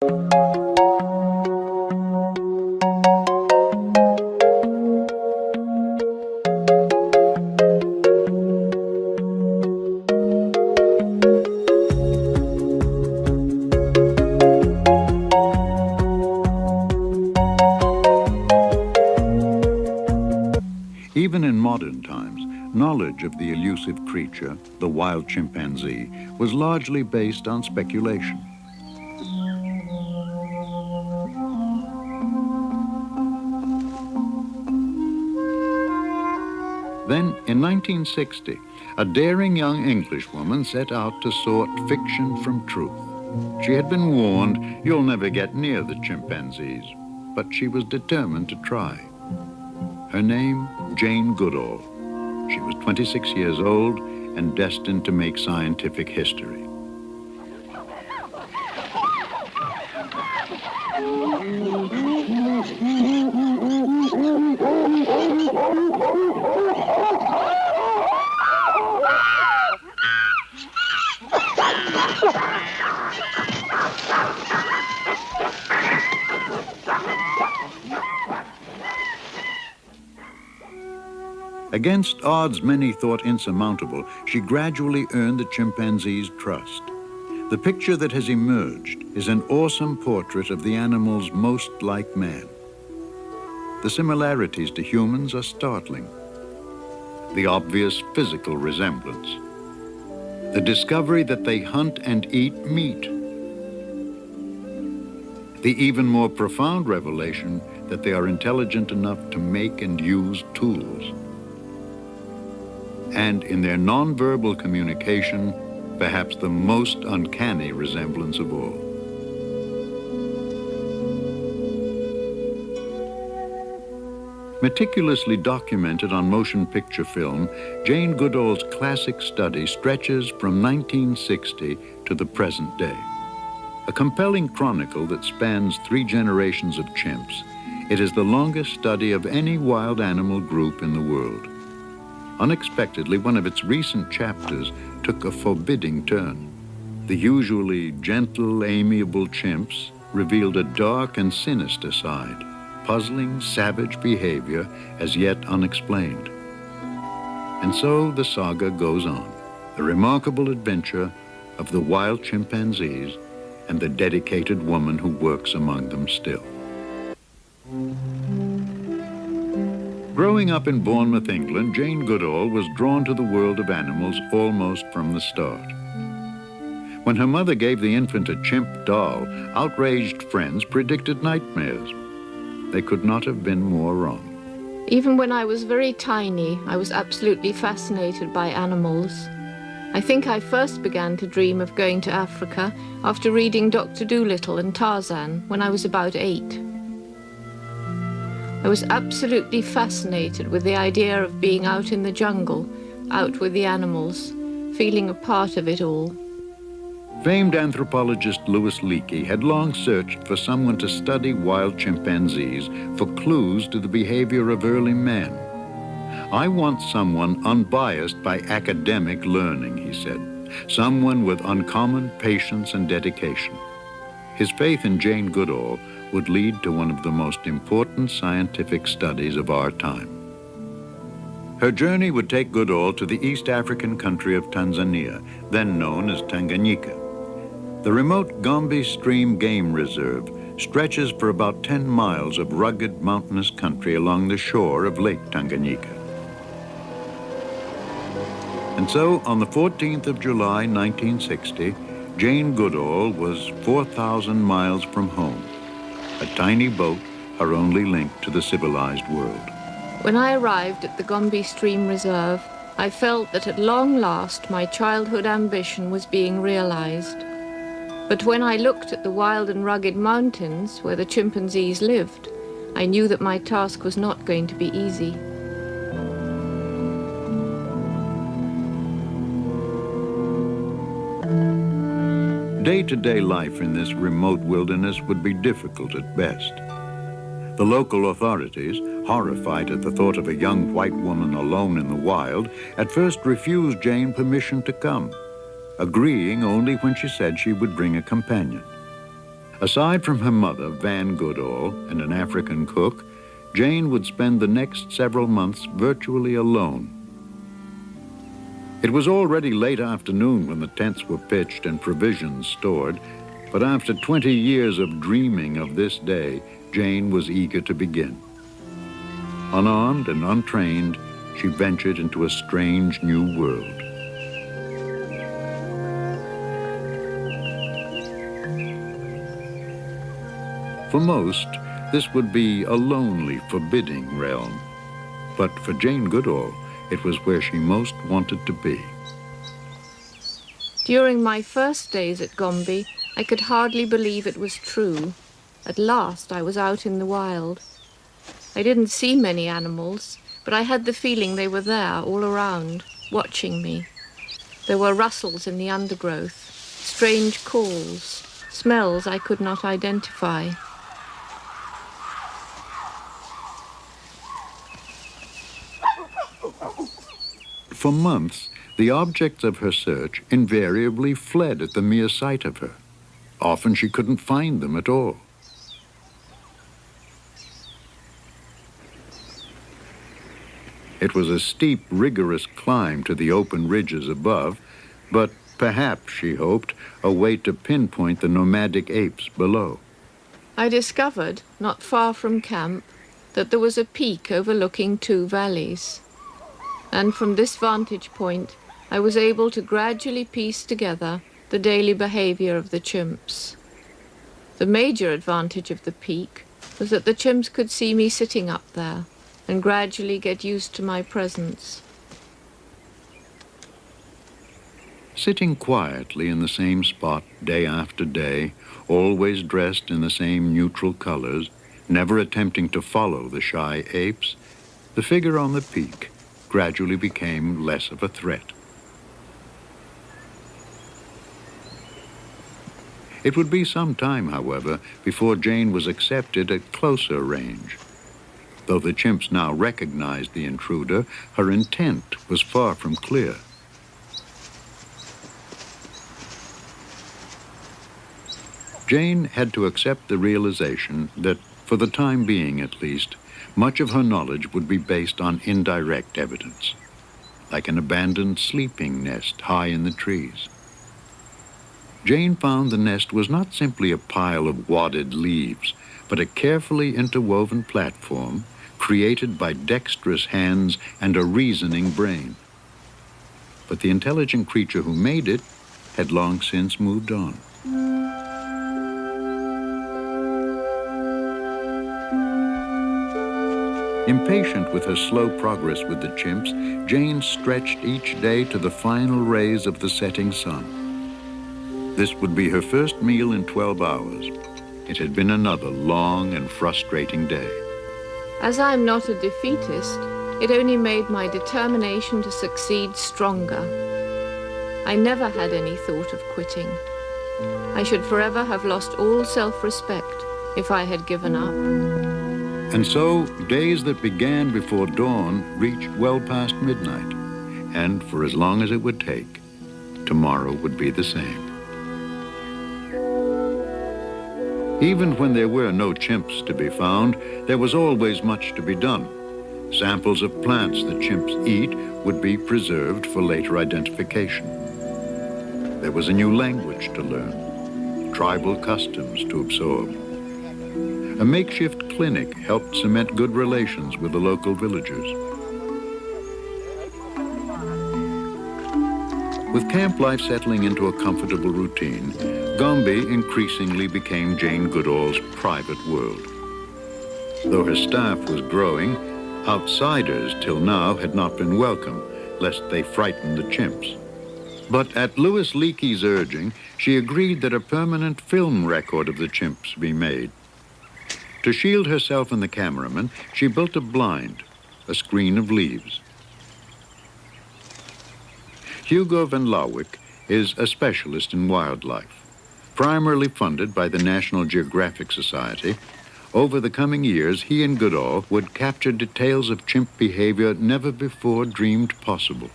Even in modern times, knowledge of the elusive creature, the wild chimpanzee, was largely based on speculation. Then, in 1960, a daring young Englishwoman set out to sort fiction from truth. She had been warned, "You'll never get near the chimpanzees," but she was determined to try. Her name, Jane Goodall. She was 26 years old and destined to make scientific history. Against odds many thought insurmountable, she gradually earned the chimpanzee's trust. The picture that has emerged is an awesome portrait of the animals most like man. The similarities to humans are startling. The obvious physical resemblance. The discovery that they hunt and eat meat. The even more profound revelation that they are intelligent enough to make and use tools. And in their nonverbal communication, perhaps the most uncanny resemblance of all. Meticulously documented on motion picture film, Jane Goodall's classic study stretches from 1960 to the present day. A compelling chronicle that spans 3 generations of chimps, it is the longest study of any wild animal group in the world. Unexpectedly, one of its recent chapters took a forbidding turn. The usually gentle, amiable chimps revealed a dark and sinister side, puzzling, savage behavior as yet unexplained. And so the saga goes on, the remarkable adventure of the wild chimpanzees and the dedicated woman who works among them still. Growing up in Bournemouth, England, Jane Goodall was drawn to the world of animals almost from the start. When her mother gave the infant a chimp doll, outraged friends predicted nightmares. They could not have been more wrong. Even when I was very tiny, I was absolutely fascinated by animals. I think I first began to dream of going to Africa after reading Dr. Dolittle and Tarzan when I was about 8. I was absolutely fascinated with the idea of being out in the jungle, out with the animals, feeling a part of it all. Famed anthropologist Louis Leakey had long searched for someone to study wild chimpanzees for clues to the behavior of early man. "I want someone unbiased by academic learning," he said, "someone with uncommon patience and dedication." His faith in Jane Goodall would lead to one of the most important scientific studies of our time. Her journey would take Goodall to the East African country of Tanzania, then known as Tanganyika. The remote Gombe Stream Game Reserve stretches for about 10 miles of rugged mountainous country along the shore of Lake Tanganyika. And so, on the 14th of July, 1960, Jane Goodall was 4,000 miles from home. A tiny boat, her only link to the civilized world. When I arrived at the Gombe Stream Reserve, I felt that at long last my childhood ambition was being realized. But when I looked at the wild and rugged mountains where the chimpanzees lived, I knew that my task was not going to be easy. Day-to-day life in this remote wilderness would be difficult at best. The local authorities, horrified at the thought of a young white woman alone in the wild, at first refused Jane permission to come, agreeing only when she said she would bring a companion. Aside from her mother, Van Goodall, and an African cook, Jane would spend the next several months virtually alone. It was already late afternoon when the tents were pitched and provisions stored, but after 20 years of dreaming of this day, Jane was eager to begin. Unarmed and untrained, she ventured into a strange new world. For most, this would be a lonely, forbidding realm. But for Jane Goodall, it was where she most wanted to be. During my first days at Gombe, I could hardly believe it was true. At last, I was out in the wild. I didn't see many animals, but I had the feeling they were there all around, watching me. There were rustles in the undergrowth, strange calls, smells I could not identify. For months, the objects of her search invariably fled at the mere sight of her. Often she couldn't find them at all. It was a steep, rigorous climb to the open ridges above, but perhaps, she hoped, a way to pinpoint the nomadic apes below. I discovered, not far from camp, that there was a peak overlooking two valleys. And from this vantage point, I was able to gradually piece together the daily behavior of the chimps. The major advantage of the peak was that the chimps could see me sitting up there and gradually get used to my presence. Sitting quietly in the same spot day after day, always dressed in the same neutral colors, never attempting to follow the shy apes, the figure on the peak gradually became less of a threat. It would be some time, however, before Jane was accepted at closer range. Though the chimps now recognized the intruder, her intent was far from clear. Jane had to accept the realization that, for the time being at least, much of her knowledge would be based on indirect evidence, like an abandoned sleeping nest high in the trees. Jane found the nest was not simply a pile of wadded leaves, but a carefully interwoven platform created by dexterous hands and a reasoning brain. But the intelligent creature who made it had long since moved on. Impatient with her slow progress with the chimps, Jane stretched each day to the final rays of the setting sun. This would be her first meal in 12 hours. It had been another long and frustrating day. As I'm not a defeatist, it only made my determination to succeed stronger. I never had any thought of quitting. I should forever have lost all self-respect if I had given up. And so, days that began before dawn reached well past midnight, and for as long as it would take, tomorrow would be the same. Even when there were no chimps to be found, there was always much to be done. Samples of plants that chimps eat would be preserved for later identification. There was a new language to learn, tribal customs to absorb. A makeshift clinic helped cement good relations with the local villagers. With camp life settling into a comfortable routine, Gombe increasingly became Jane Goodall's private world. Though her staff was growing, outsiders till now had not been welcome, lest they frighten the chimps. But at Louis Leakey's urging, she agreed that a permanent film record of the chimps be made. To shield herself and the cameraman, she built a blind, a screen of leaves. Hugo van Lawick is a specialist in wildlife. Primarily funded by the National Geographic Society, over the coming years, he and Goodall would capture details of chimp behavior never before dreamed possible.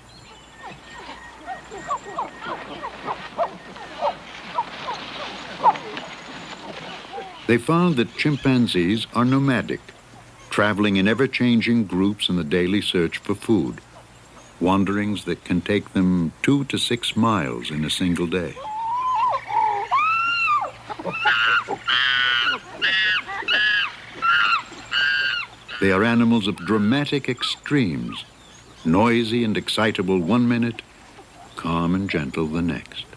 They found that chimpanzees are nomadic, traveling in ever-changing groups in the daily search for food, wanderings that can take them 2 to 6 miles in a single day. They are animals of dramatic extremes, noisy and excitable one minute, calm and gentle the next.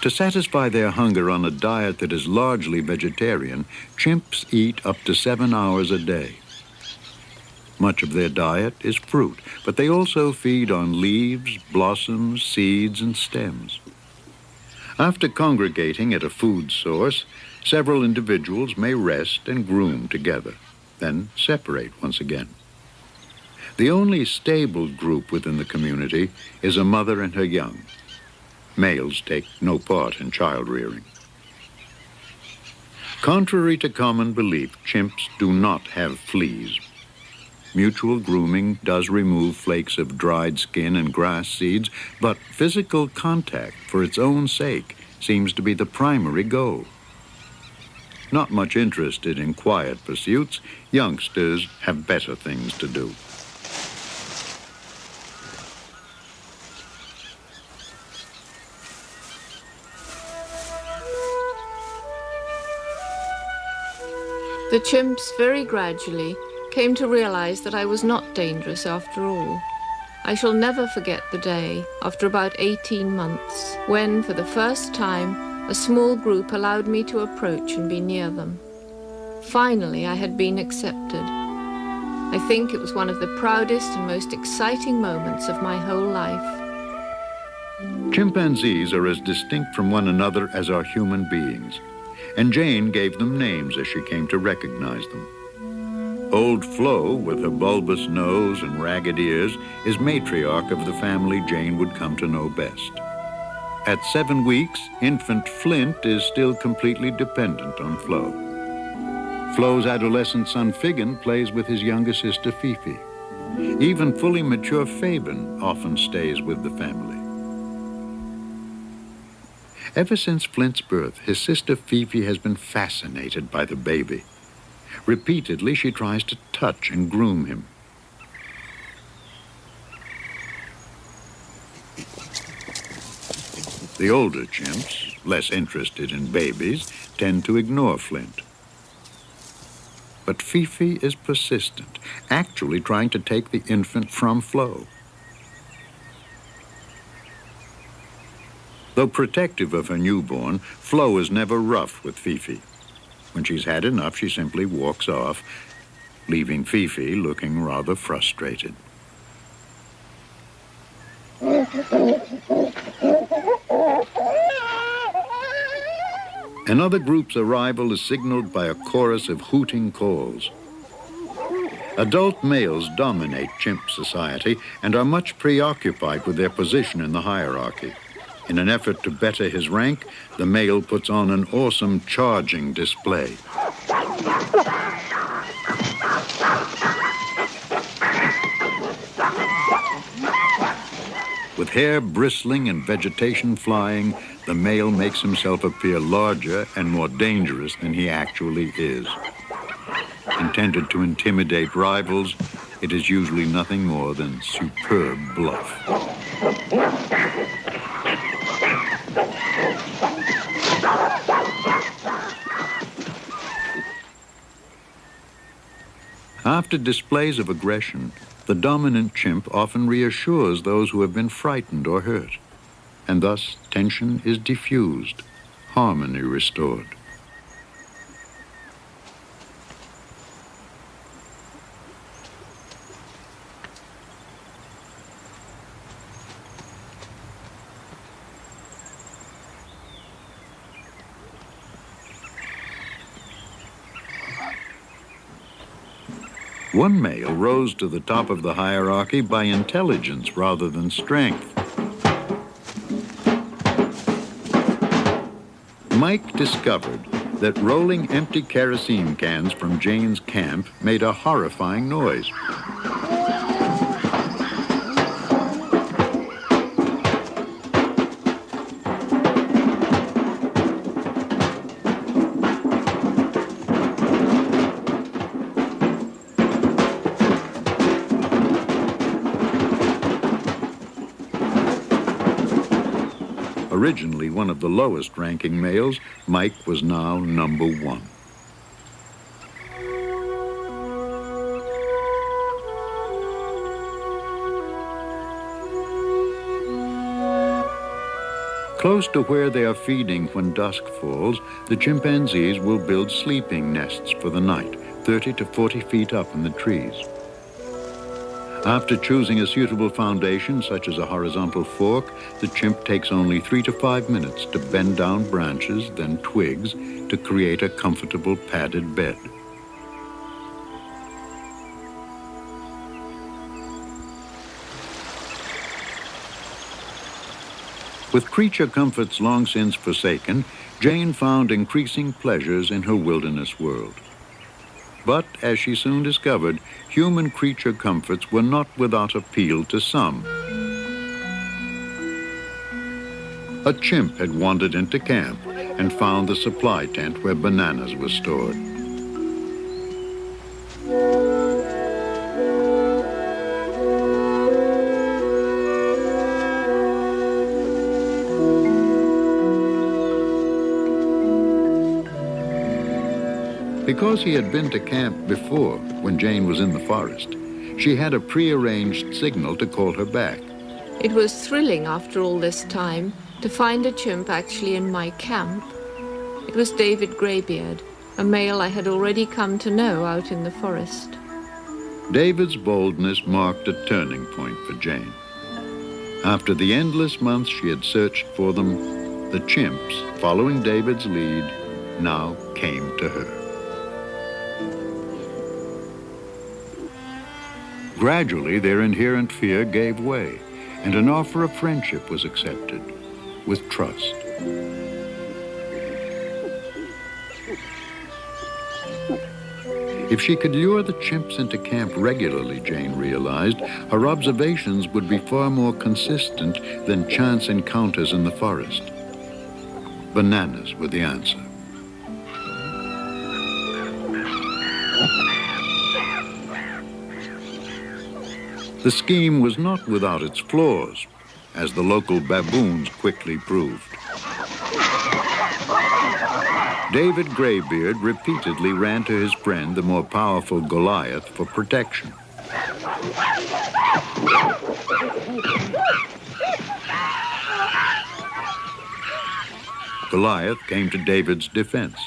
To satisfy their hunger on a diet that is largely vegetarian, chimps eat up to 7 hours a day. Much of their diet is fruit, but they also feed on leaves, blossoms, seeds, and stems. After congregating at a food source, several individuals may rest and groom together, then separate once again. The only stable group within the community is a mother and her young. Males take no part in child rearing. Contrary to common belief, chimps do not have fleas. Mutual grooming does remove flakes of dried skin and grass seeds, but physical contact for its own sake seems to be the primary goal. Not much interested in quiet pursuits, youngsters have better things to do. The chimps very gradually came to realize that I was not dangerous after all. I shall never forget the day, after about 18 months, when, for the first time, a small group allowed me to approach and be near them. Finally, I had been accepted. I think it was one of the proudest and most exciting moments of my whole life. Chimpanzees are as distinct from one another as are human beings, and Jane gave them names as she came to recognize them. Old Flo, with her bulbous nose and ragged ears, is matriarch of the family Jane would come to know best. At 7 weeks, infant Flint is still completely dependent on Flo. Flo's adolescent son Figgin plays with his younger sister Fifi. Even fully mature Fabian often stays with the family. Ever since Flint's birth, his sister Fifi has been fascinated by the baby. Repeatedly, she tries to touch and groom him. The older chimps, less interested in babies, tend to ignore Flint. But Fifi is persistent, actually trying to take the infant from Flo. Though protective of her newborn, Flo is never rough with Fifi. When she's had enough, she simply walks off, leaving Fifi looking rather frustrated. Another group's arrival is signaled by a chorus of hooting calls. Adult males dominate chimp society and are much preoccupied with their position in the hierarchy. In an effort to better his rank, the male puts on an awesome charging display. With hair bristling and vegetation flying, the male makes himself appear larger and more dangerous than he actually is. Intended to intimidate rivals, it is usually nothing more than superb bluff. After displays of aggression, the dominant chimp often reassures those who have been frightened or hurt, and thus tension is diffused, harmony restored. One male rose to the top of the hierarchy by intelligence rather than strength. Mike discovered that rolling empty kerosene cans from Jane's camp made a horrifying noise. Originally one of the lowest-ranking males, Mike was now number 1. Close to where they are feeding when dusk falls, the chimpanzees will build sleeping nests for the night, 30 to 40 feet up in the trees. After choosing a suitable foundation, such as a horizontal fork, the chimp takes only 3 to 5 minutes to bend down branches, then twigs, to create a comfortable padded bed. With creature comforts long since forsaken, Jane found increasing pleasures in her wilderness world. But, as she soon discovered, human creature comforts were not without appeal to some. A chimp had wandered into camp and found the supply tent where bananas were stored. Because he had been to camp before, when Jane was in the forest, she had a prearranged signal to call her back. It was thrilling after all this time to find a chimp actually in my camp. It was David Greybeard, a male I had already come to know out in the forest. David's boldness marked a turning point for Jane. After the endless months she had searched for them, the chimps, following David's lead, now came to her. Gradually, their inherent fear gave way, and an offer of friendship was accepted, with trust. If she could lure the chimps into camp regularly, Jane realized, her observations would be far more consistent than chance encounters in the forest. Bananas were the answer. The scheme was not without its flaws, as the local baboons quickly proved. David Greybeard repeatedly ran to his friend, the more powerful Goliath, for protection. Goliath came to David's defense.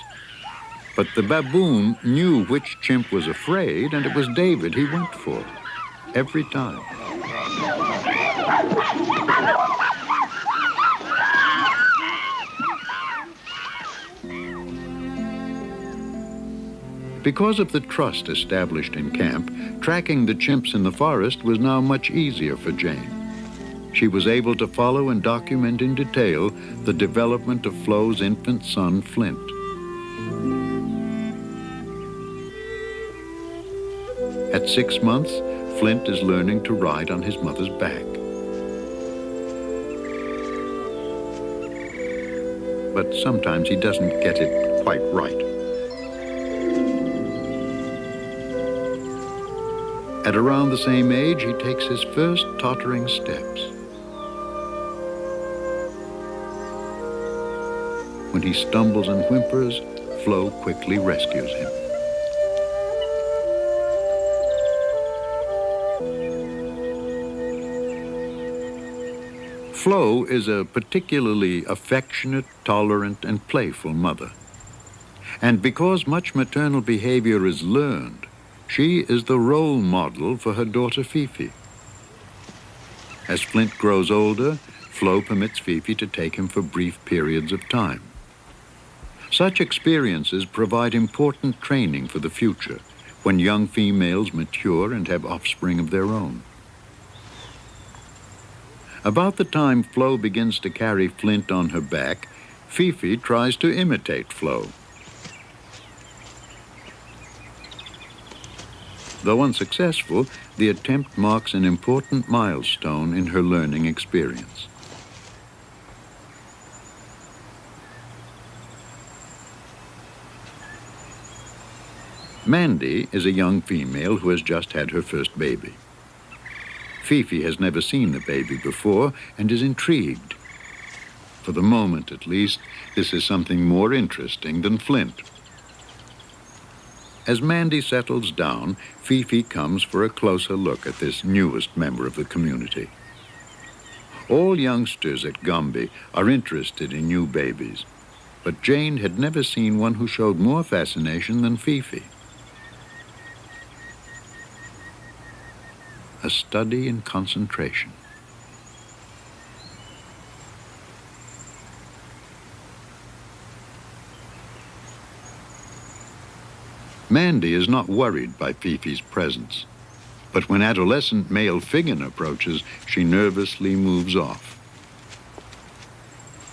But the baboon knew which chimp was afraid, and it was David he went for. Every time. Because of the trust established in camp, tracking the chimps in the forest was now much easier for Jane. She was able to follow and document in detail the development of Flo's infant son, Flint. At 6 months, Flint is learning to ride on his mother's back. But sometimes he doesn't get it quite right. At around the same age, he takes his first tottering steps. When he stumbles and whimpers, Flo quickly rescues him. Flo is a particularly affectionate, tolerant, and playful mother. And because much maternal behavior is learned, she is the role model for her daughter Fifi. As Flint grows older, Flo permits Fifi to take him for brief periods of time. Such experiences provide important training for the future, when young females mature and have offspring of their own. About the time Flo begins to carry Flint on her back, Fifi tries to imitate Flo. Though unsuccessful, the attempt marks an important milestone in her learning experience. Mandy is a young female who has just had her first baby. Fifi has never seen the baby before and is intrigued. For the moment, at least, this is something more interesting than Flint. As Mandy settles down, Fifi comes for a closer look at this newest member of the community. All youngsters at Gombe are interested in new babies, but Jane had never seen one who showed more fascination than Fifi. A study in concentration. Mandy is not worried by Fifi's presence, but when adolescent male Figgin approaches, she nervously moves off.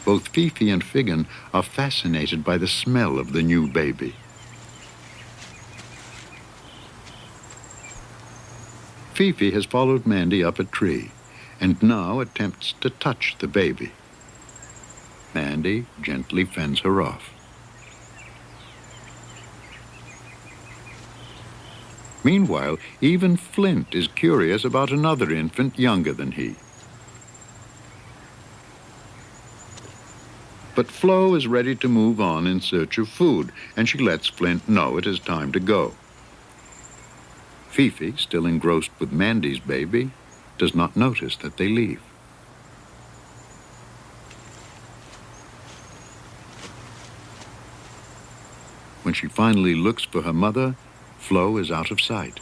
Both Fifi and Figgin are fascinated by the smell of the new baby. Fifi has followed Mandy up a tree and now attempts to touch the baby. Mandy gently fends her off. Meanwhile, even Flint is curious about another infant younger than he. But Flo is ready to move on in search of food, and she lets Flint know it is time to go. Fifi, still engrossed with Mandy's baby, does not notice that they leave. When she finally looks for her mother, Flo is out of sight.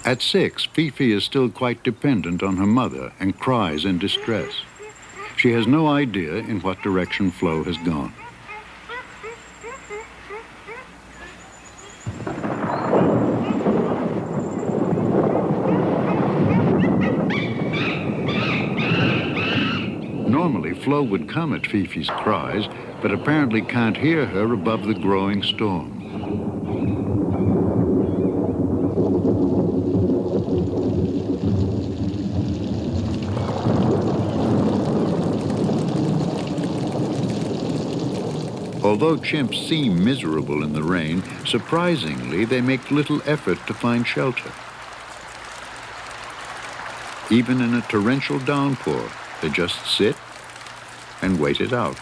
At 6, Fifi is still quite dependent on her mother and cries in distress. She has no idea in what direction Flo has gone. Normally, Flo would come at Fifi's cries, but apparently can't hear her above the growing storm. Although chimps seem miserable in the rain, surprisingly, they make little effort to find shelter. Even in a torrential downpour, they just sit and wait it out.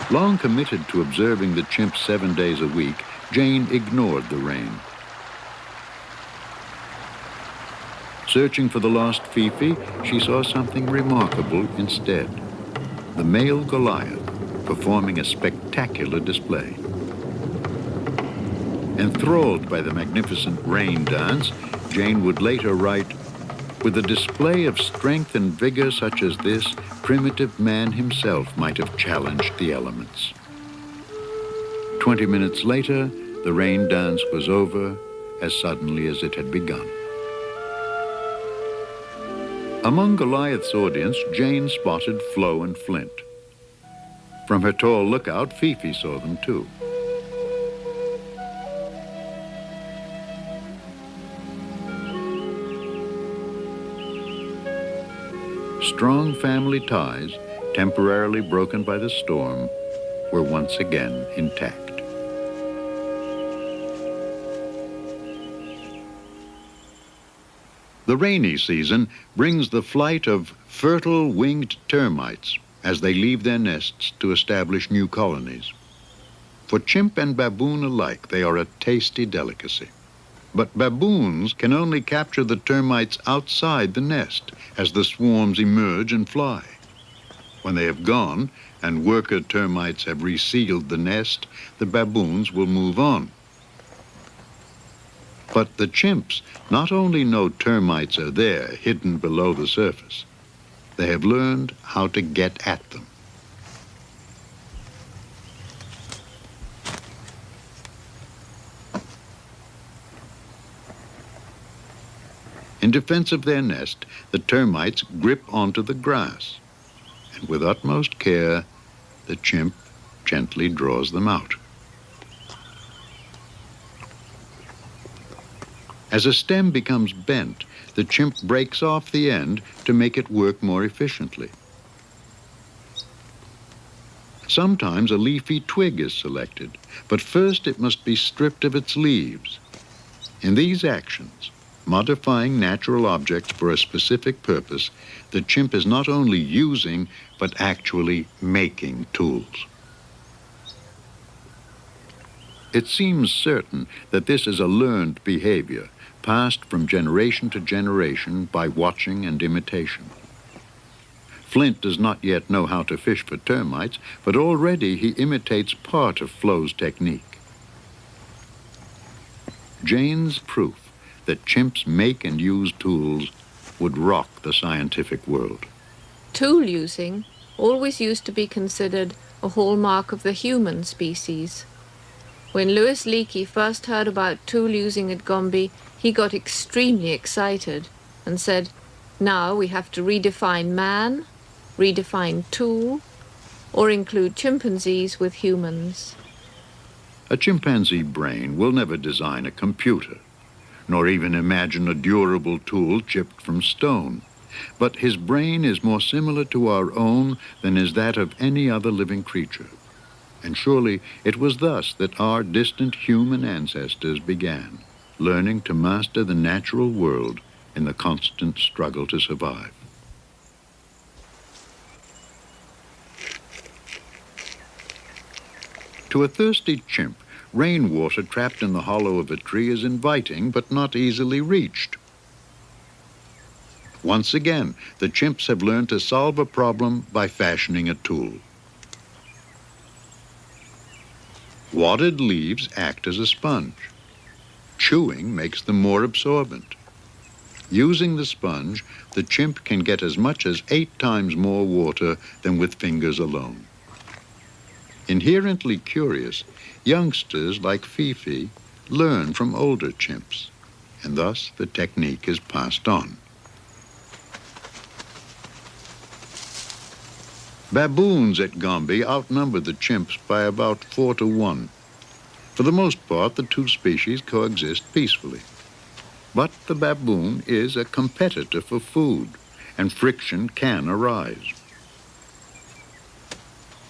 Long committed to observing the chimps 7 days a week, Jane ignored the rain. Searching for the lost Fifi, she saw something remarkable instead. The male Goliath performing a spectacular display. Enthralled by the magnificent rain dance, Jane would later write, "With a display of strength and vigor such as this, primitive man himself might have challenged the elements." 20 minutes later, the rain dance was over as suddenly as it had begun. Among Goliath's audience, Jane spotted Flo and Flint. From her tall lookout, Fifi saw them too. Strong family ties, temporarily broken by the storm, were once again intact. The rainy season brings the flight of fertile winged termites as they leave their nests to establish new colonies. For chimp and baboon alike, they are a tasty delicacy. But baboons can only capture the termites outside the nest as the swarms emerge and fly. When they have gone and worker termites have resealed the nest, the baboons will move on. But the chimps not only know termites are there, hidden below the surface, they have learned how to get at them. In defense of their nest, the termites grip onto the grass, and with utmost care, the chimp gently draws them out. As a stem becomes bent, the chimp breaks off the end to make it work more efficiently. Sometimes a leafy twig is selected, but first it must be stripped of its leaves. In these actions, modifying natural objects for a specific purpose, the chimp is not only using, but actually making tools. It seems certain that this is a learned behavior, passed from generation to generation by watching and imitation. Flint does not yet know how to fish for termites, but already he imitates part of Flo's technique. Jane's proof that chimps make and use tools would rock the scientific world. Tool using always used to be considered a hallmark of the human species. When Louis Leakey first heard about tool using at Gombe, he got extremely excited and said, "Now we have to redefine man, redefine tool, or include chimpanzees with humans." A chimpanzee brain will never design a computer, nor even imagine a durable tool chipped from stone. But his brain is more similar to our own than is that of any other living creature. And surely it was thus that our distant human ancestors began, learning to master the natural world in the constant struggle to survive. To a thirsty chimp, rainwater trapped in the hollow of a tree is inviting but not easily reached. Once again, the chimps have learned to solve a problem by fashioning a tool. Wadded leaves act as a sponge. Chewing makes them more absorbent. Using the sponge, the chimp can get as much as 8 times more water than with fingers alone. Inherently curious, youngsters like Fifi learn from older chimps, and thus the technique is passed on. Baboons at Gombe outnumber the chimps by about 4 to 1. For the most part, the two species coexist peacefully. But the baboon is a competitor for food, and friction can arise.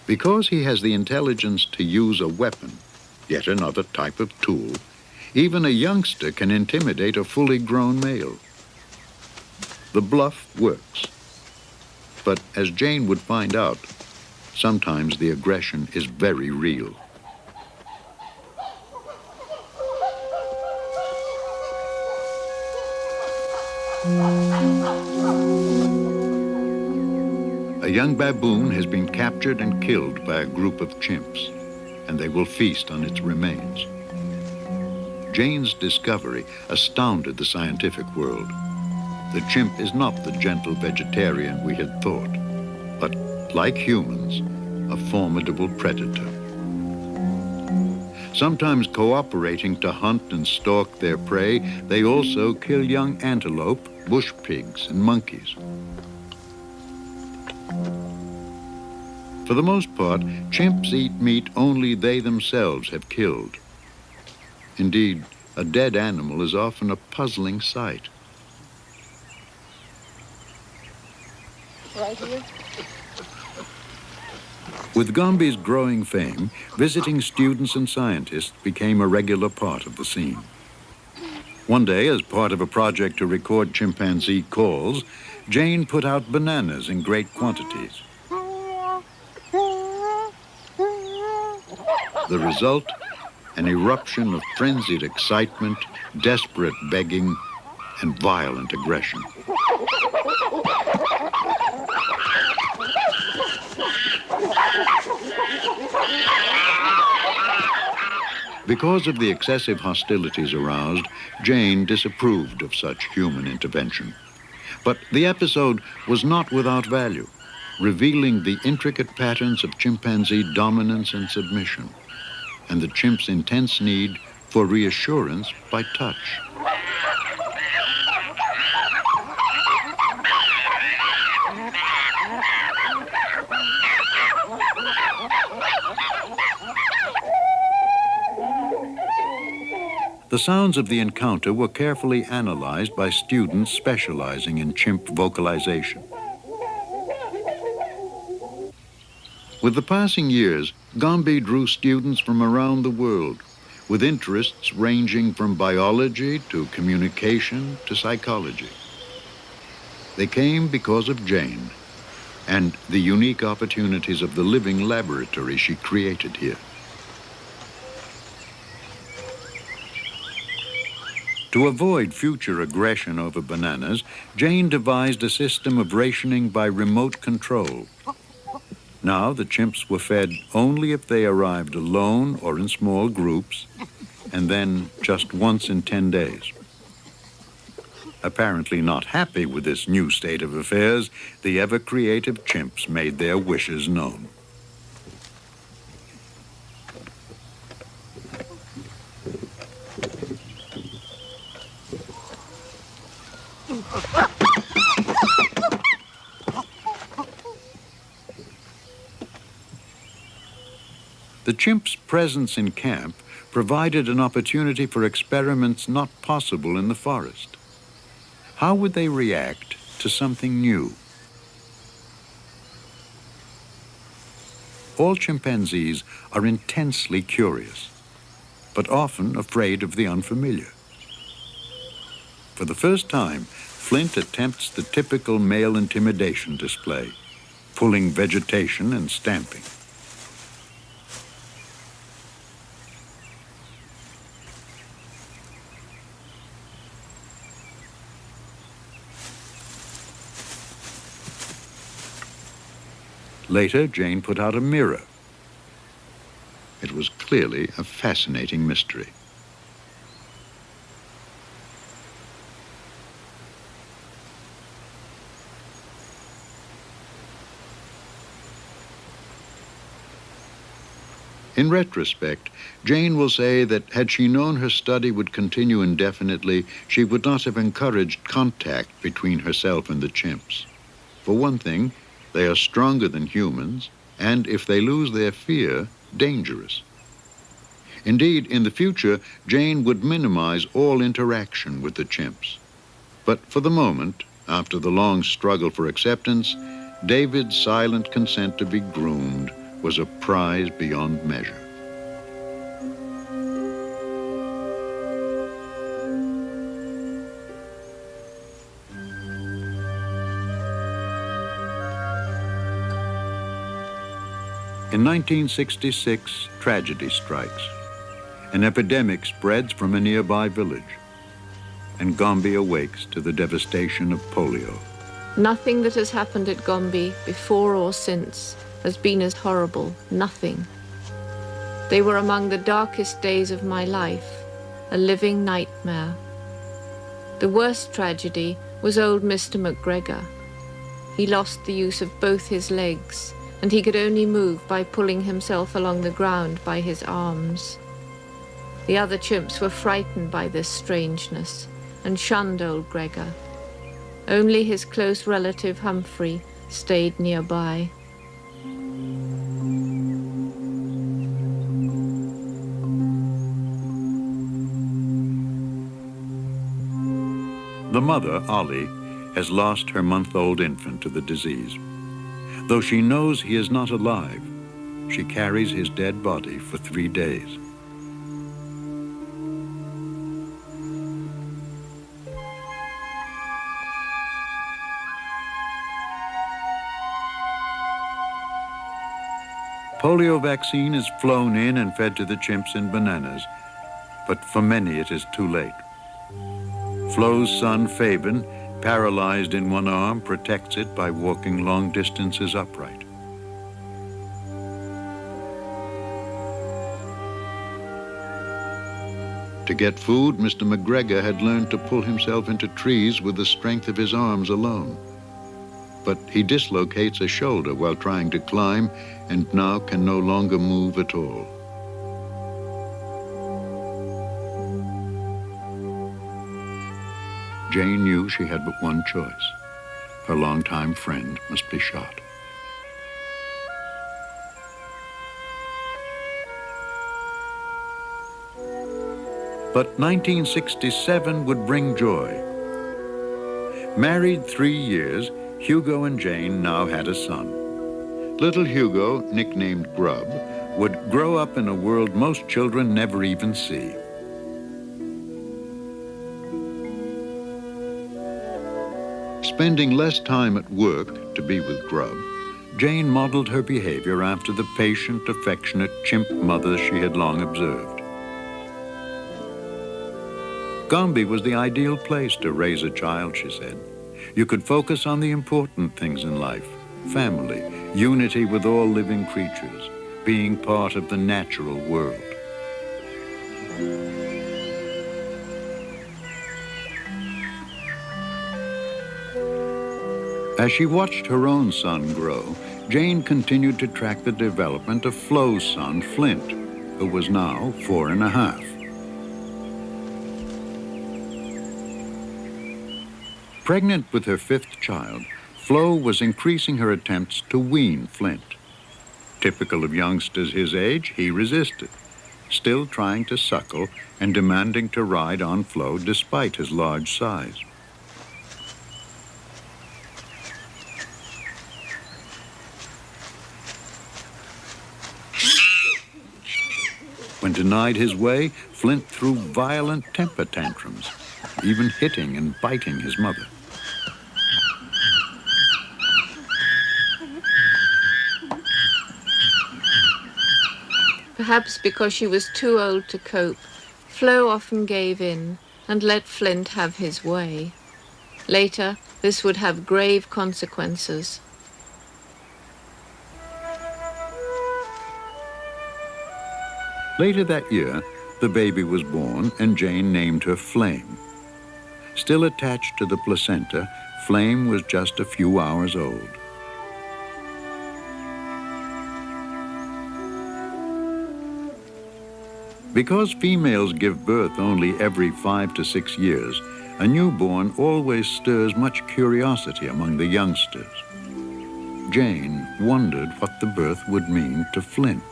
Because he has the intelligence to use a weapon, yet another type of tool, even a youngster can intimidate a fully grown male. The bluff works. But as Jane would find out, sometimes the aggression is very real. A young baboon has been captured and killed by a group of chimps, and they will feast on its remains. Jane's discovery astounded the scientific world. The chimp is not the gentle vegetarian we had thought, but, like humans, a formidable predator. Sometimes cooperating to hunt and stalk their prey, they also kill young antelope, bush pigs, and monkeys. For the most part, chimps eat meat only they themselves have killed. Indeed, a dead animal is often a puzzling sight. Right here. With Gombe's growing fame, visiting students and scientists became a regular part of the scene. One day, as part of a project to record chimpanzee calls, Jane put out bananas in great quantities. The result, an eruption of frenzied excitement, desperate begging, and violent aggression. Because of the excessive hostilities aroused, Jane disapproved of such human intervention. But the episode was not without value, revealing the intricate patterns of chimpanzee dominance and submission, and the chimp's intense need for reassurance by touch. The sounds of the encounter were carefully analyzed by students specializing in chimp vocalization. With the passing years, Gombe drew students from around the world, with interests ranging from biology to communication to psychology. They came because of Jane and the unique opportunities of the living laboratory she created here. To avoid future aggression over bananas, Jane devised a system of rationing by remote control. Now the chimps were fed only if they arrived alone or in small groups, and then just once in 10 days. Apparently not happy with this new state of affairs, the ever-creative chimps made their wishes known. The chimps' presence in camp provided an opportunity for experiments not possible in the forest. How would they react to something new? All chimpanzees are intensely curious, but often afraid of the unfamiliar. For the first time, Flint attempts the typical male intimidation display, pulling vegetation and stamping. Later, Jane put out a mirror. It was clearly a fascinating mystery. In retrospect, Jane will say that had she known her study would continue indefinitely, she would not have encouraged contact between herself and the chimps. For one thing, they are stronger than humans, and if they lose their fear, dangerous. Indeed, in the future, Jane would minimize all interaction with the chimps. But for the moment, after the long struggle for acceptance, David's silent consent to be groomed was a prize beyond measure. In 1966, tragedy strikes. An epidemic spreads from a nearby village, and Gombe awakes to the devastation of polio. Nothing that has happened at Gombe, before or since, has been as horrible. Nothing. They were among the darkest days of my life, a living nightmare. The worst tragedy was old Mr. McGregor. He lost the use of both his legs, and he could only move by pulling himself along the ground by his arms. The other chimps were frightened by this strangeness and shunned old Gregor. Only his close relative Humphrey stayed nearby. The mother, Ollie, has lost her month-old infant to the disease. Though she knows he is not alive, she carries his dead body for 3 days. Polio vaccine is flown in and fed to the chimps in bananas, but for many it is too late. Flo's son, Fabian, paralyzed in one arm, protects it by walking long distances upright. To get food, Mr. McGregor had learned to pull himself into trees with the strength of his arms alone. But he dislocates a shoulder while trying to climb and now can no longer move at all. Jane knew she had but one choice. Her longtime friend must be shot. But 1967 would bring joy. Married 3 years, Hugo and Jane now had a son. Little Hugo, nicknamed Grub, would grow up in a world most children never even see. Spending less time at work to be with Grub, Jane modeled her behavior after the patient, affectionate chimp mother she had long observed. Gombe was the ideal place to raise a child, she said. You could focus on the important things in life: family, unity with all living creatures, being part of the natural world. As she watched her own son grow, Jane continued to track the development of Flo's son, Flint, who was now 4½. Pregnant with her 5th child, Flo was increasing her attempts to wean Flint. Typical of youngsters his age, he resisted, still trying to suckle and demanding to ride on Flo despite his large size. When denied his way, Flint threw violent temper tantrums, even hitting and biting his mother. Perhaps because she was too old to cope, Flo often gave in and let Flint have his way. Later, this would have grave consequences. Later that year, the baby was born and Jane named her Flame. Still attached to the placenta, Flame was just a few hours old. Because females give birth only every 5 to 6 years, a newborn always stirs much curiosity among the youngsters. Jane wondered what the birth would mean to Flint.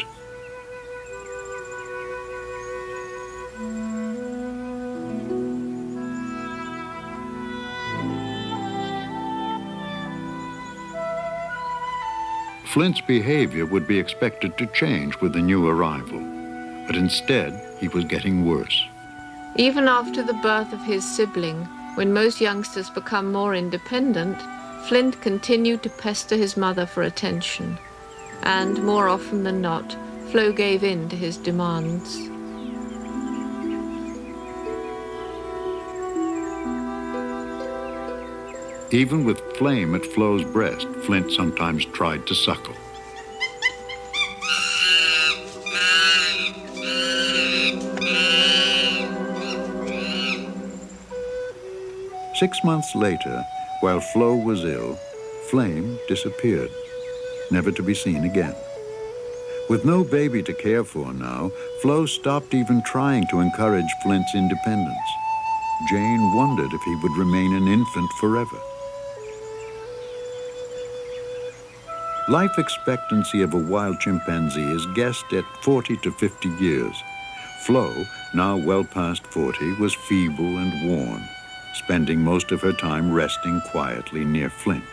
Flint's behavior would be expected to change with the new arrival, but instead he was getting worse. Even after the birth of his sibling, when most youngsters become more independent, Flint continued to pester his mother for attention. And more often than not, Flo gave in to his demands. Even with Flame at Flo's breast, Flint sometimes tried to suckle. Six months later, while Flo was ill, Flame disappeared, never to be seen again. With no baby to care for now, Flo stopped even trying to encourage Flint's independence. Jane wondered if he would remain an infant forever. Life expectancy of a wild chimpanzee is guessed at 40 to 50 years. Flo, now well past 40, was feeble and worn, spending most of her time resting quietly near Flint.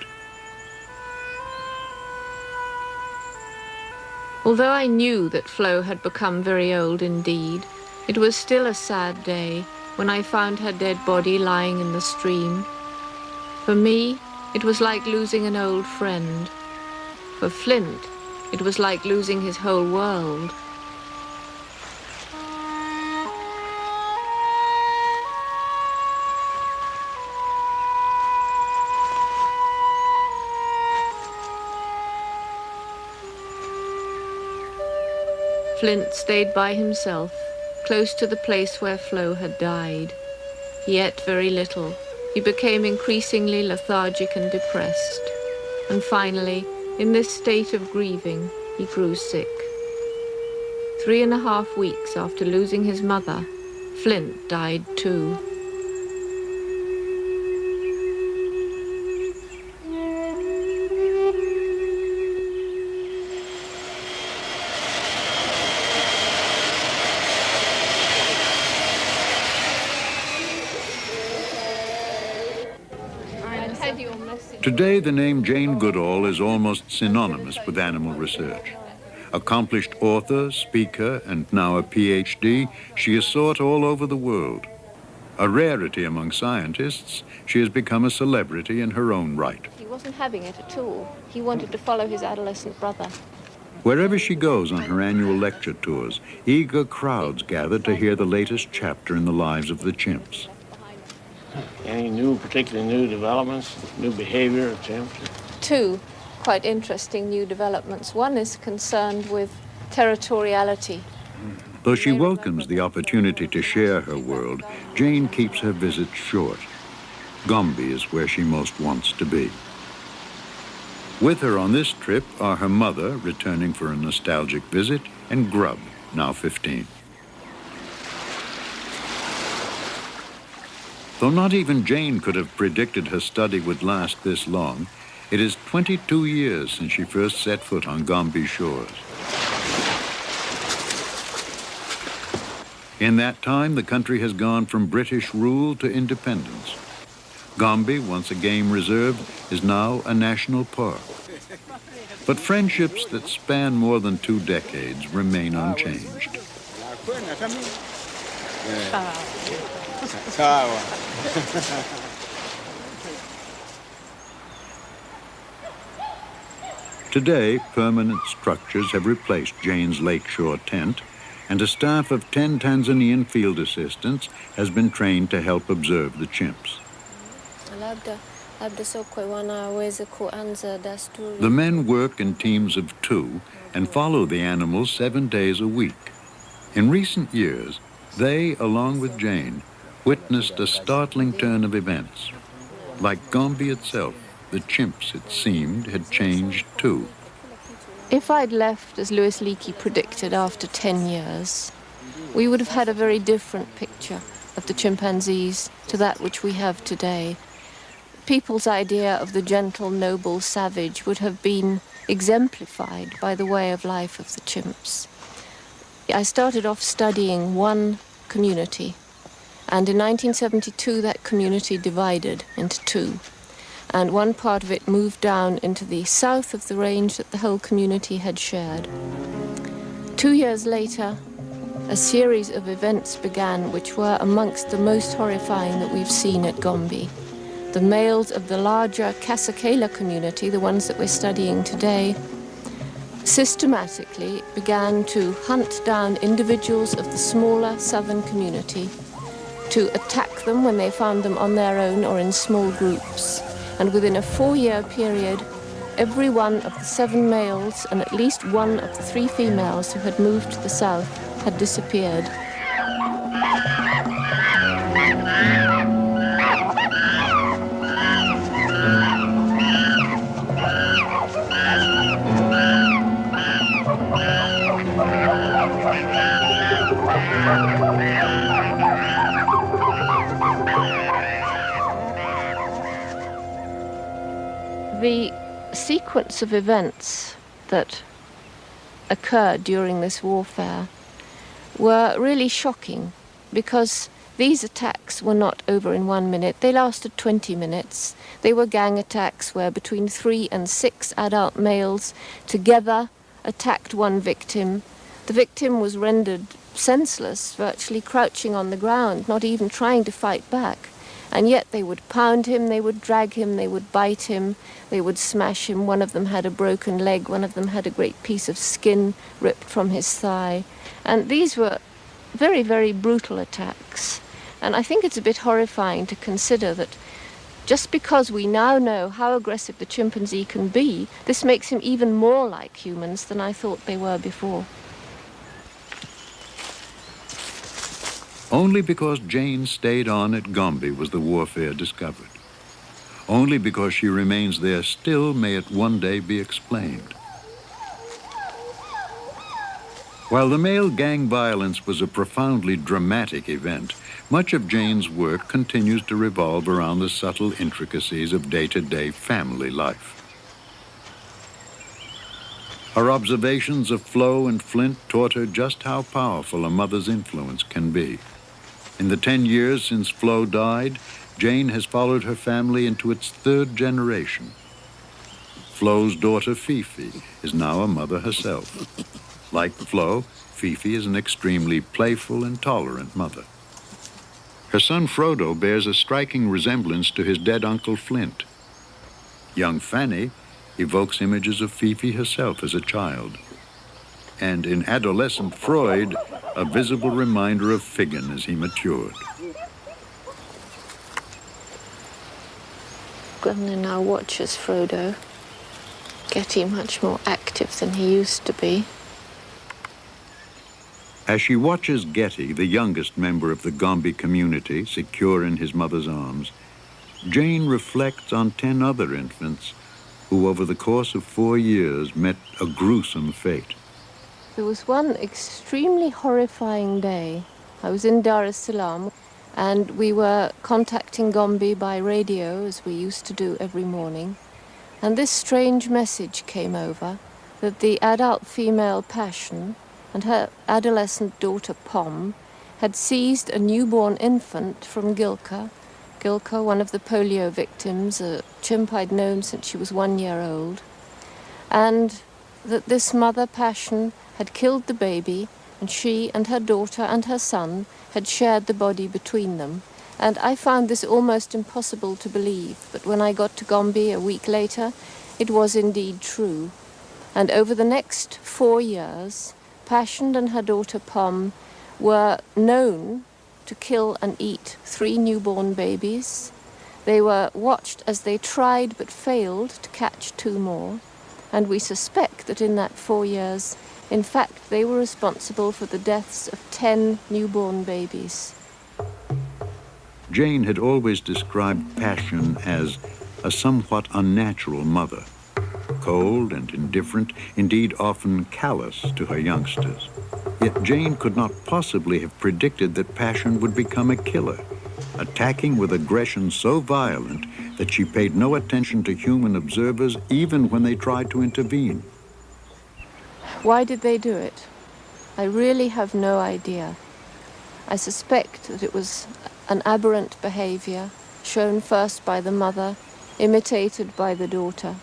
Although I knew that Flo had become very old indeed, it was still a sad day when I found her dead body lying in the stream. For me, it was like losing an old friend. For Flint, it was like losing his whole world. Flint stayed by himself, close to the place where Flo had died. He ate very little. He became increasingly lethargic and depressed. And finally, in this state of grieving, he grew sick. 3.5 weeks after losing his mother, Flint died too. Today, the name Jane Goodall is almost synonymous with animal research. Accomplished author, speaker, and now a PhD, she is sought all over the world. A rarity among scientists, she has become a celebrity in her own right. He wasn't having it at all. He wanted to follow his adolescent brother. Wherever she goes on her annual lecture tours, eager crowds gather to hear the latest chapter in the lives of the chimps. Any particularly new developments, new behavior of chimps? Two quite interesting new developments. One is concerned with territoriality. Though she welcomes the opportunity to share her world, Jane keeps her visits short. Gombe is where she most wants to be. With her on this trip are her mother, returning for a nostalgic visit, and Grub, now 15. Though not even Jane could have predicted her study would last this long, it is 22 years since she first set foot on Gombe shores. In that time, the country has gone from British rule to independence. Gombe, once a game reserve, is now a national park. But friendships that span more than 2 decades remain unchanged. Today, permanent structures have replaced Jane's lakeshore tent, and a staff of 10 Tanzanian field assistants has been trained to help observe the chimps. The men work in teams of 2 and follow the animals 7 days a week. In recent years, they, along with Jane, witnessed a startling turn of events. Like Gombe itself, the chimps, it seemed, had changed too. If I'd left, as Louis Leakey predicted, after 10 years, we would have had a very different picture of the chimpanzees to that which we have today. People's idea of the gentle, noble savage would have been exemplified by the way of life of the chimps. I started off studying one community, and in 1972 that community divided into 2. And one part of it moved down into the south of the range that the whole community had shared. 2 years later, a series of events began which were amongst the most horrifying that we've seen at Gombe. The males of the larger Kasakela community, the ones that we're studying today, systematically began to hunt down individuals of the smaller southern community, to attack them when they found them on their own or in small groups. And within a 4-year period, every one of the 7 males and at least one of the 3 females who had moved to the south had disappeared. The sequence of events that occurred during this warfare were really shocking, because these attacks were not over in 1 minute. They lasted 20 minutes. They were gang attacks where between 3 and 6 adult males together attacked one victim. The victim was rendered senseless, virtually crouching on the ground, not even trying to fight back. And yet they would pound him, they would drag him, they would bite him, they would smash him. One of them had a broken leg, one of them had a great piece of skin ripped from his thigh. And these were very, very brutal attacks. And I think it's a bit horrifying to consider that just because we now know how aggressive the chimpanzee can be, this makes him even more like humans than I thought they were before. Only because Jane stayed on at Gombe was the warfare discovered. Only because she remains there still may it one day be explained. While the male gang violence was a profoundly dramatic event, much of Jane's work continues to revolve around the subtle intricacies of day-to-day family life. Her observations of Flo and Flint taught her just how powerful a mother's influence can be. In the 10 years since Flo died, Jane has followed her family into its third generation. Flo's daughter, Fifi, is now a mother herself. Like Flo, Fifi is an extremely playful and tolerant mother. Her son, Frodo, bears a striking resemblance to his dead Uncle Flint. Young Fanny evokes images of Fifi herself as a child. And in adolescent Freud, a visible reminder of Figgin as he matured. Gremlin now watches Frodo, getting much more active than he used to be. As she watches Getty, the youngest member of the Gombe community, secure in his mother's arms, Jane reflects on 10 other infants who over the course of 4 years met a gruesome fate. There was one extremely horrifying day. I was in Dar es Salaam, and we were contacting Gombe by radio, as we used to do every morning. And this strange message came over that the adult female Passion and her adolescent daughter Pom had seized a newborn infant from Gilka. Gilka, one of the polio victims, a chimp I'd known since she was 1 year old. And that this mother, Passion, had killed the baby, and she and her daughter and her son had shared the body between them. And I found this almost impossible to believe, but when I got to Gombe a week later, it was indeed true. And over the next 4 years, Passion and her daughter Pom were known to kill and eat 3 newborn babies. They were watched as they tried but failed to catch 2 more. And we suspect that in that 4 years, in fact, they were responsible for the deaths of 10 newborn babies. Jane had always described Passion as a somewhat unnatural mother, cold and indifferent, indeed often callous to her youngsters. Yet Jane could not possibly have predicted that Passion would become a killer, attacking with aggression so violent that she paid no attention to human observers even when they tried to intervene. Why did they do it? I really have no idea. I suspect that it was an aberrant behavior, shown first by the mother, imitated by the daughter.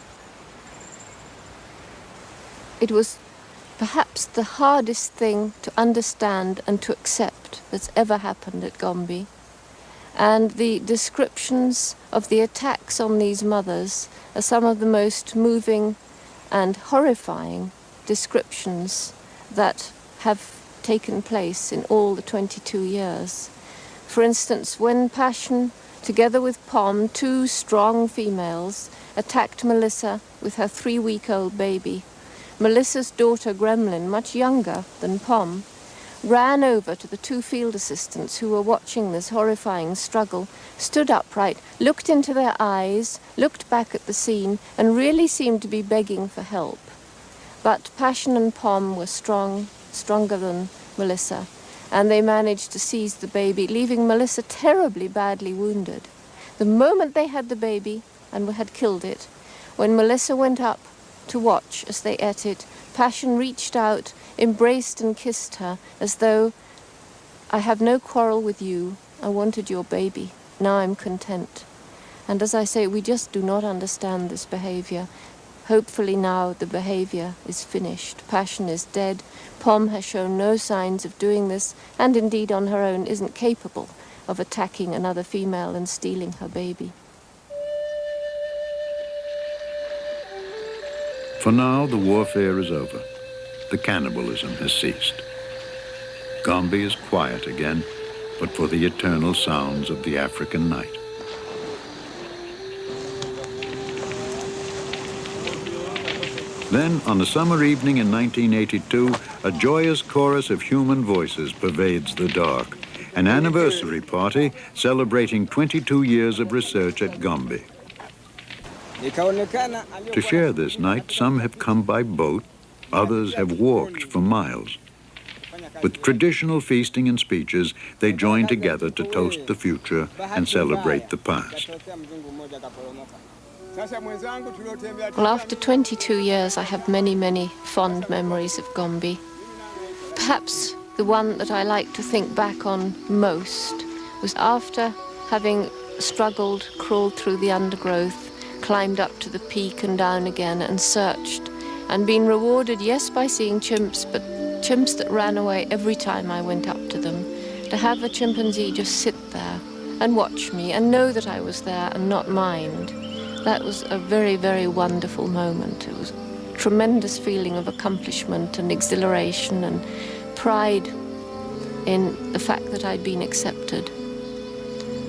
It was perhaps the hardest thing to understand and to accept that's ever happened at Gombe. And the descriptions of the attacks on these mothers are some of the most moving and horrifying descriptions that have taken place in all the 22 years. For instance, when Passion, together with Pom, 2 strong females, attacked Melissa with her 3-week-old baby, Melissa's daughter Gremlin, much younger than Pom, ran over to the 2 field assistants who were watching this horrifying struggle, stood upright, looked into their eyes, looked back at the scene, and really seemed to be begging for help. But Passion and Pom were stronger than Melissa, and they managed to seize the baby, leaving Melissa terribly badly wounded. The moment they had the baby and had killed it, when Melissa went up to watch as they ate it, Passion reached out, embraced and kissed her, as though, "I have no quarrel with you, I wanted your baby, now I'm content." And as I say, we just do not understand this behavior. Hopefully now the behavior is finished. Passion is dead. Pom has shown no signs of doing this, and indeed on her own isn't capable of attacking another female and stealing her baby. For now, the warfare is over. The cannibalism has ceased. Gombe is quiet again, but for the eternal sounds of the African night. Then, on a summer evening in 1982, a joyous chorus of human voices pervades the dark, an anniversary party celebrating 22 years of research at Gombe. To share this night, some have come by boat, others have walked for miles. With traditional feasting and speeches, they join together to toast the future and celebrate the past. Well, after 22 years, I have many, many fond memories of Gombe. Perhaps the one that I like to think back on most was after having struggled, crawled through the undergrowth, climbed up to the peak and down again and searched, and been rewarded, yes, by seeing chimps, but chimps that ran away every time I went up to them. To have a chimpanzee just sit there and watch me and know that I was there and not mind, that was a very, very wonderful moment. It was a tremendous feeling of accomplishment and exhilaration and pride in the fact that I'd been accepted.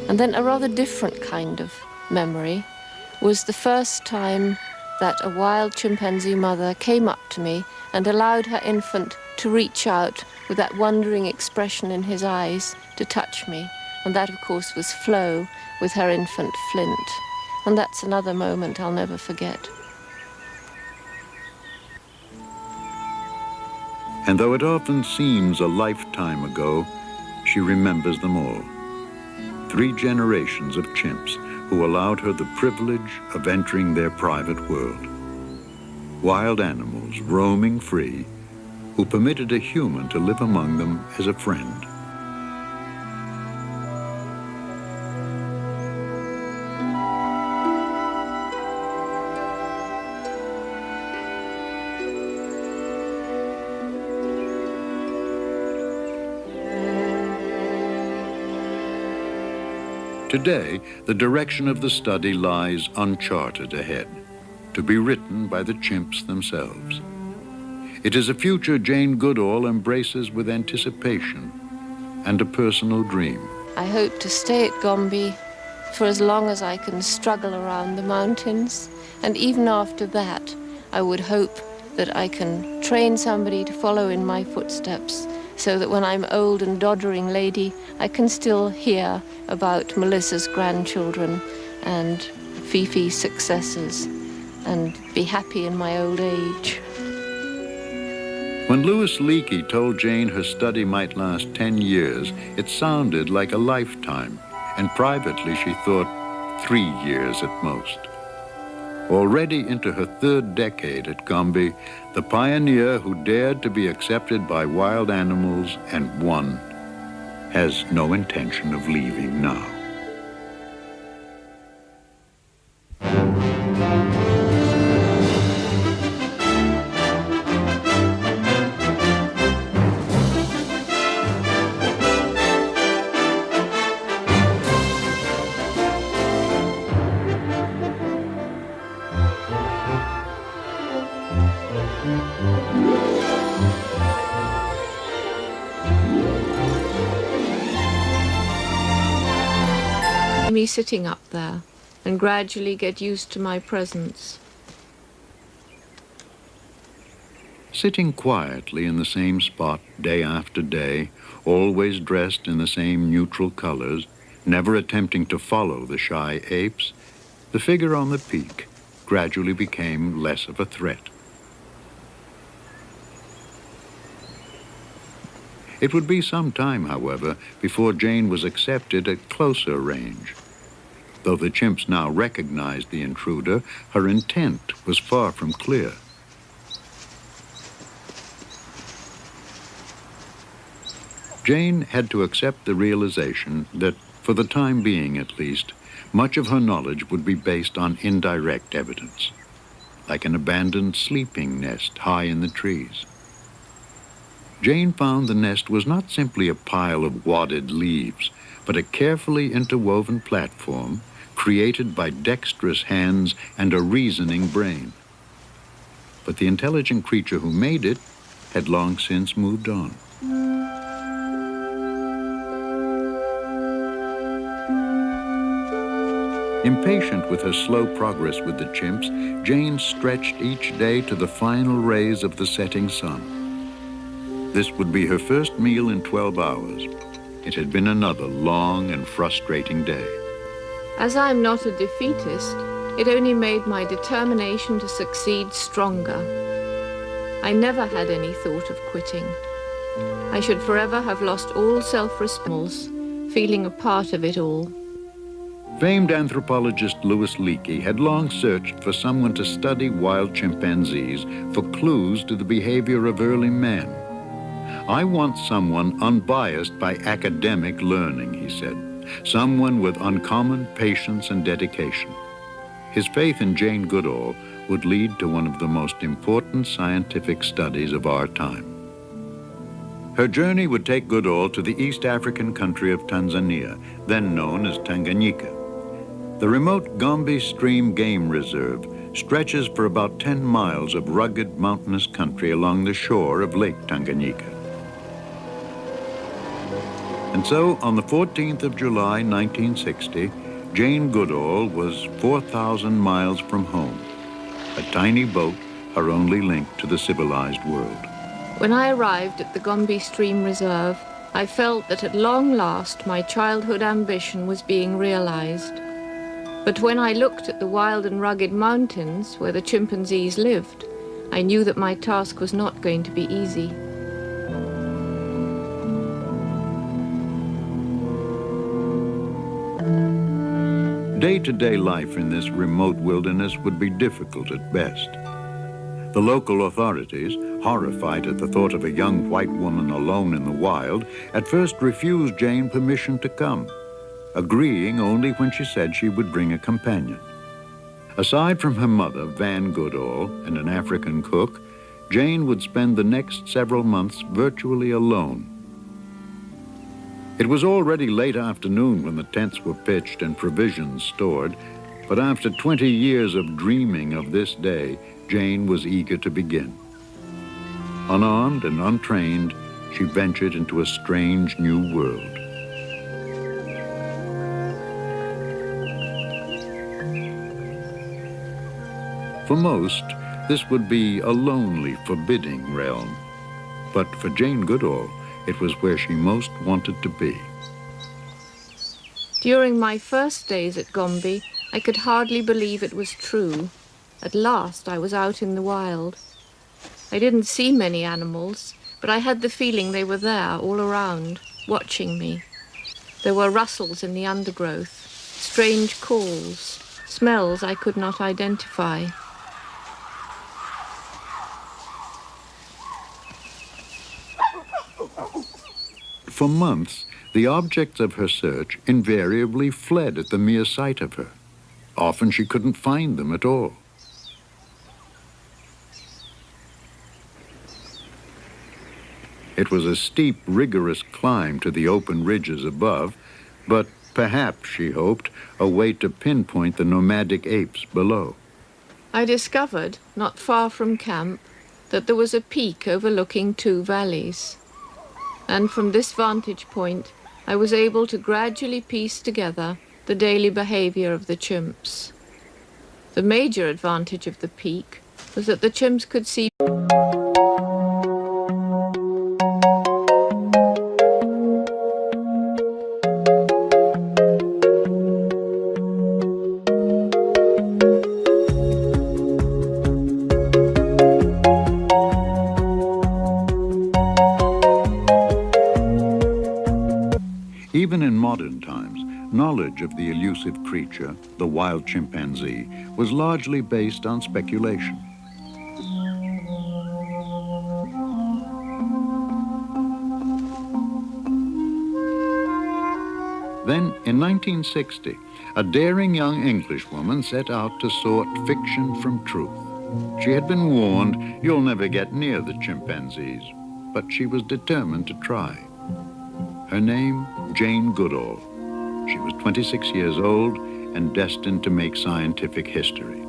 And then a rather different kind of memory was the first time that a wild chimpanzee mother came up to me and allowed her infant to reach out with that wondering expression in his eyes to touch me. And that, of course, was Flo with her infant Flint. And that's another moment I'll never forget. And though it often seems a lifetime ago, she remembers them all. 3 generations of chimps who allowed her the privilege of entering their private world. Wild animals roaming free, who permitted a human to live among them as a friend. Today, the direction of the study lies uncharted ahead, to be written by the chimps themselves. It is a future Jane Goodall embraces with anticipation and a personal dream. I hope to stay at Gombe for as long as I can struggle around the mountains, and even after that, I would hope that I can train somebody to follow in my footsteps, so that when I'm old and doddering lady, I can still hear about Melissa's grandchildren and Fifi's successes and be happy in my old age. When Louis Leakey told Jane her study might last 10 years, it sounded like a lifetime, and privately she thought 3 years at most. Already into her 3rd decade at Gombe, the pioneer who dared to be accepted by wild animals and won has no intention of leaving now. Me sitting up there and gradually get used to my presence. Sitting quietly in the same spot day after day, always dressed in the same neutral colors, never attempting to follow the shy apes, the figure on the peak gradually became less of a threat. It would be some time, however, before Jane was accepted at closer range. Though the chimps now recognized the intruder, her intent was far from clear. Jane had to accept the realization that, for the time being at least, much of her knowledge would be based on indirect evidence, like an abandoned sleeping nest high in the trees. Jane found the nest was not simply a pile of wadded leaves, but a carefully interwoven platform created by dexterous hands and a reasoning brain. But the intelligent creature who made it had long since moved on. Impatient with her slow progress with the chimps, Jane stretched each day to the final rays of the setting sun. This would be her first meal in 12 hours. It had been another long and frustrating day. As I'm not a defeatist, it only made my determination to succeed stronger. I never had any thought of quitting. I should forever have lost all self-respect, feeling a part of it all. Famed anthropologist Louis Leakey had long searched for someone to study wild chimpanzees for clues to the behavior of early men. "I want someone unbiased by academic learning," he said, someone with uncommon patience and dedication. His faith in Jane Goodall would lead to one of the most important scientific studies of our time. Her journey would take Goodall to the East African country of Tanzania, then known as Tanganyika. The remote Gombe Stream Game Reserve stretches for about 10 miles of rugged mountainous country along the shore of Lake Tanganyika. And so, on the 14th of July, 1960, Jane Goodall was 4,000 miles from home, a tiny boat, her only link to the civilized world. When I arrived at the Gombe Stream Reserve, I felt that at long last my childhood ambition was being realized. But when I looked at the wild and rugged mountains where the chimpanzees lived, I knew that my task was not going to be easy. Day-to-day life in this remote wilderness would be difficult at best. The local authorities, horrified at the thought of a young white woman alone in the wild, at first refused Jane permission to come, agreeing only when she said she would bring a companion. Aside from her mother, Van Goodall, and an African cook, Jane would spend the next several months virtually alone. It was already late afternoon when the tents were pitched and provisions stored, but after 20 years of dreaming of this day, Jane was eager to begin. Unarmed and untrained, she ventured into a strange new world. For most, this would be a lonely, forbidding realm. But for Jane Goodall, it was where she most wanted to be. During my first days at Gombe, I could hardly believe it was true. At last, I was out in the wild. I didn't see many animals, but I had the feeling they were there all around, watching me. There were rustles in the undergrowth, strange calls, smells I could not identify. For months, the objects of her search invariably fled at the mere sight of her. Often she couldn't find them at all. It was a steep, rigorous climb to the open ridges above, but perhaps, she hoped, a way to pinpoint the nomadic apes below. I discovered, not far from camp, that there was a peak overlooking two valleys. And from this vantage point, I was able to gradually piece together the daily behavior of the chimps. The major advantage of the peak was that the chimps could see Even in modern times, knowledge of the elusive creature, the wild chimpanzee, was largely based on speculation. Then, in 1960, a daring young Englishwoman set out to sort fiction from truth. She had been warned, "You'll never get near the chimpanzees," but she was determined to try. Her name, Jane Goodall. She was 26 years old and destined to make scientific history.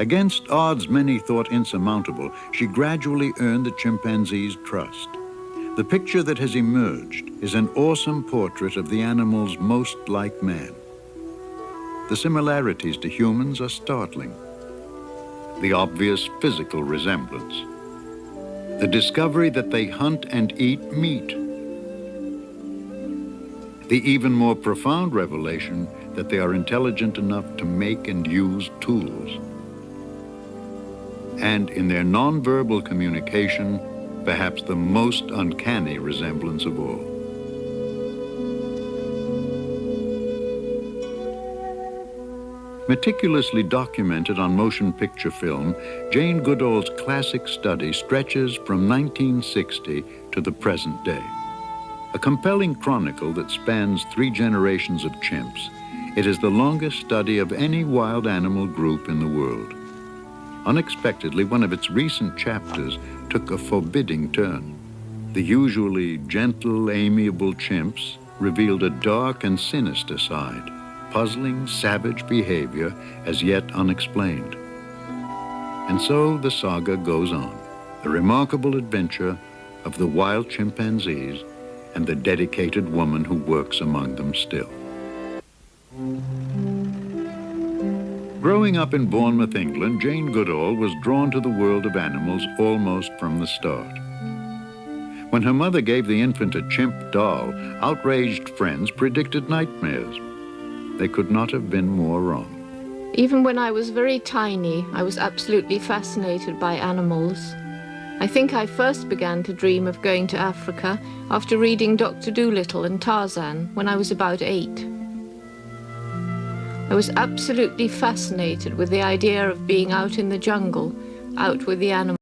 Against odds many thought insurmountable, she gradually earned the chimpanzee's trust. The picture that has emerged is an awesome portrait of the animals most like man. The similarities to humans are startling. The obvious physical resemblance. The discovery that they hunt and eat meat. The even more profound revelation that they are intelligent enough to make and use tools. and in their nonverbal communication, perhaps the most uncanny resemblance of all. Meticulously documented on motion picture film, Jane Goodall's classic study stretches from 1960 to the present day. A compelling chronicle that spans 3 generations of chimps, it is the longest study of any wild animal group in the world. Unexpectedly, one of its recent chapters took a forbidding turn. The usually gentle, amiable chimps revealed a dark and sinister side, puzzling, savage behavior as yet unexplained. And so the saga goes on, the remarkable adventure of the wild chimpanzees and the dedicated woman who works among them still. Growing up in Bournemouth, England, Jane Goodall was drawn to the world of animals almost from the start. When her mother gave the infant a chimp doll, outraged friends predicted nightmares. They could not have been more wrong. Even when I was very tiny, I was absolutely fascinated by animals. I think I first began to dream of going to Africa after reading Dr. Dolittle and Tarzan when I was about 8. I was absolutely fascinated with the idea of being out in the jungle, out with the animals.